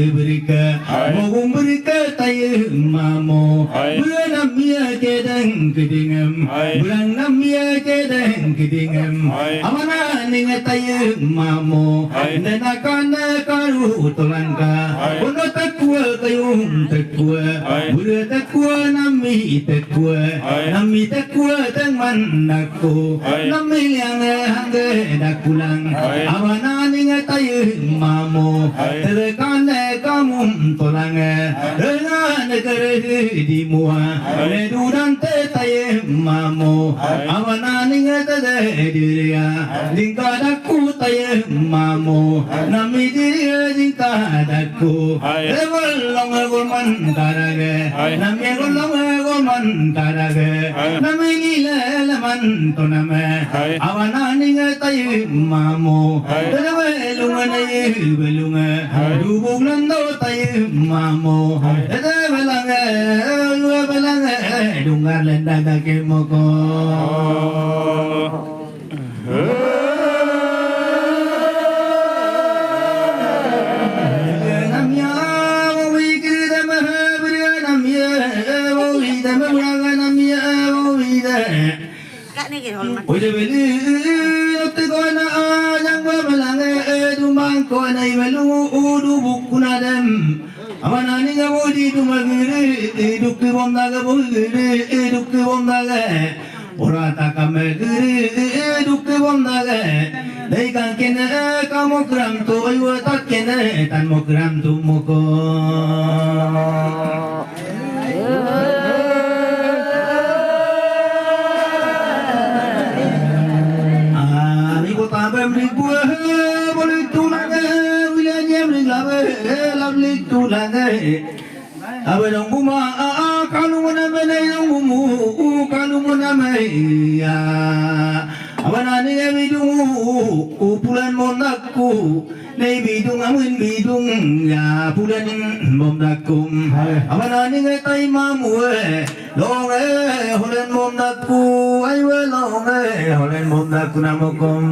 berika Mogum berika tayo mamo Bulan namya kedeng kedingem Bulan namya kedeng kedingem Amana ninga tayo mamo Nanakana karu tolangka Uno takwa kayong takwa Bula takwa nami takwa tangman nako Nami liang hangga dakulang Amana ninga tayo mamo Terekane kamum tolang Rena negara di mua Reduran te tayo mamo Amana ninga tada diria Dingka daku tayo mamo Nami diria dingka daku Rewalong goman karage Nami golong goman karage Nami nila laman toname Amana ninga tayo mamo Rewalong belunga Dubog lando tayo mamo Belanga Dungar lenda kake moko Namya wikida mahabriya namya wida mawlaga namya wida Oye beli te kona ajang belanga dumang kona ibelu udu bukunadem Amana ninga wodi dumagire dukki bondaga bolire dukki bondaga Orata kamegire dukki bondaga Deikan kene kamokram tu aywa takkene tan mokram tu moko Amigo tabem ribua boleh tulanga wilayah berlabe labli tulanga Abang buma kalau mana menai nunggu kalau mana maya Abang ni bidung pulan mondaku Nei bidung amun bidung ya pulan mondakum Abang ni ngai mamu long holen mondaku aywe long holen mondaku namokum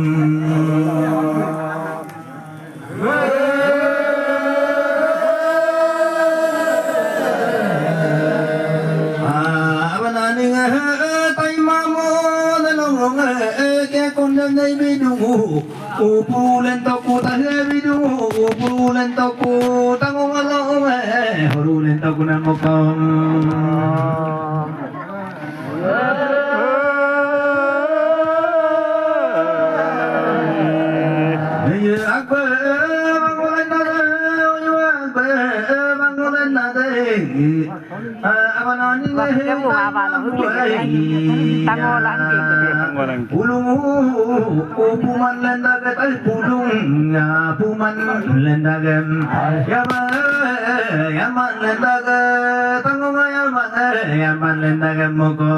Nay bidungu upulan toku tahe bidungu upulan toku tangong along horulan toku namokam Ye akbar mangolan nade ye akbar mangolan nade abanani Pulung puman lendaga tay pulung ya puman lendaga yaman lendaga tangong yaman lendaga moko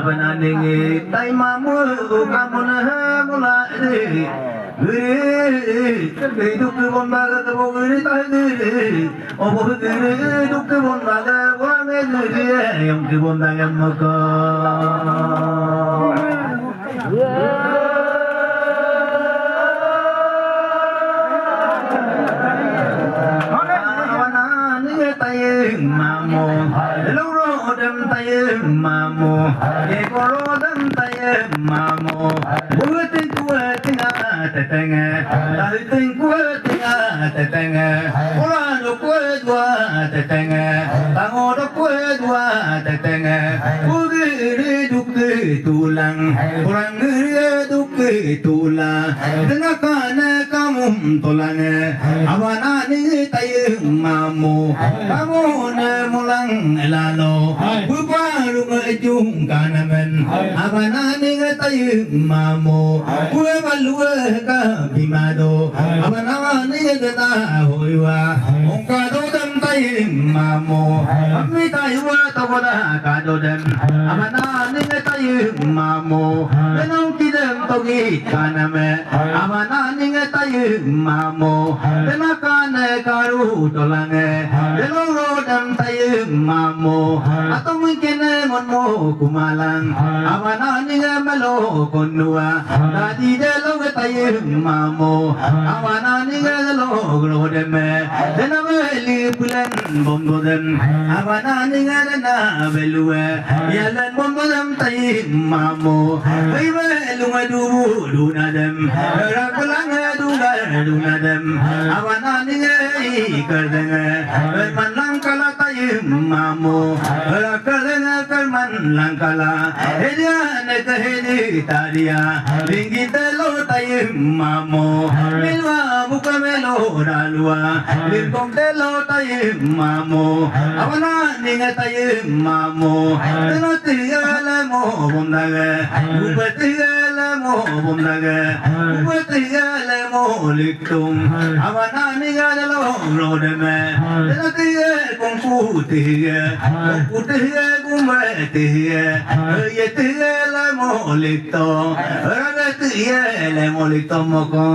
Benaning tay mamu kamu nah mulai hidup kebombaga kebogiri tay obo hidup kebombaga orang yang kebombaga maka Mamo, loro dem taye mamo, ekoro dem taye mamo, buatin kuat tengah tetengah, tahitin kuat tengah tetengah, orang kuat dua tetengah, tangan kuat dua tetengah, bugiri duki tulang, orang giri duki tulang, tengah kana kamu tulang, awanani taye mamo, kamu mulang lalo bubaru ngejung kanamen abanani ngatayu mamo bubalu ka bimado abanani ngata hoiwa ongkado dam tay mà mồ mi tay qua tao có đã cả đồ đêm mà na ninge tay mà mồ bên ông kia đêm tao ghi cả na mẹ mà na ninge tay mà mồ bên na ca ne karu to lange bên ông ro đêm tay mà mồ tao mình kia ne ngon mồ kumalang mà na ninge melo con nua đã đi để lâu cái tay mà mồ mà na ninge lo ro đêm mẹ bên na li pulen bom bodem mà na ninge na belue yalan bom bodem tay mà mồ bây giờ lu mai du na dem ra pulang du na dem mà na ninge कर देंगे मन लंकला tay मामो कर देंगे कर मन लंकला हे जान कहे दी तारिया लिंगी तेलो tay मामो मिलवा बुक में लो डालुआ लिंकों तेलो tay मामो अपना निंगे tay मामो तेनो तिगले मो बुंदागे उपतिगले मो बुंदागे उपतिगले मो लिखूं अपना निंगे लो रोड में तेरा तिगे कुंकुतिगे कुंबतिगे ये तिगे ले मोलितो रगतिगे ले मोलितो मकों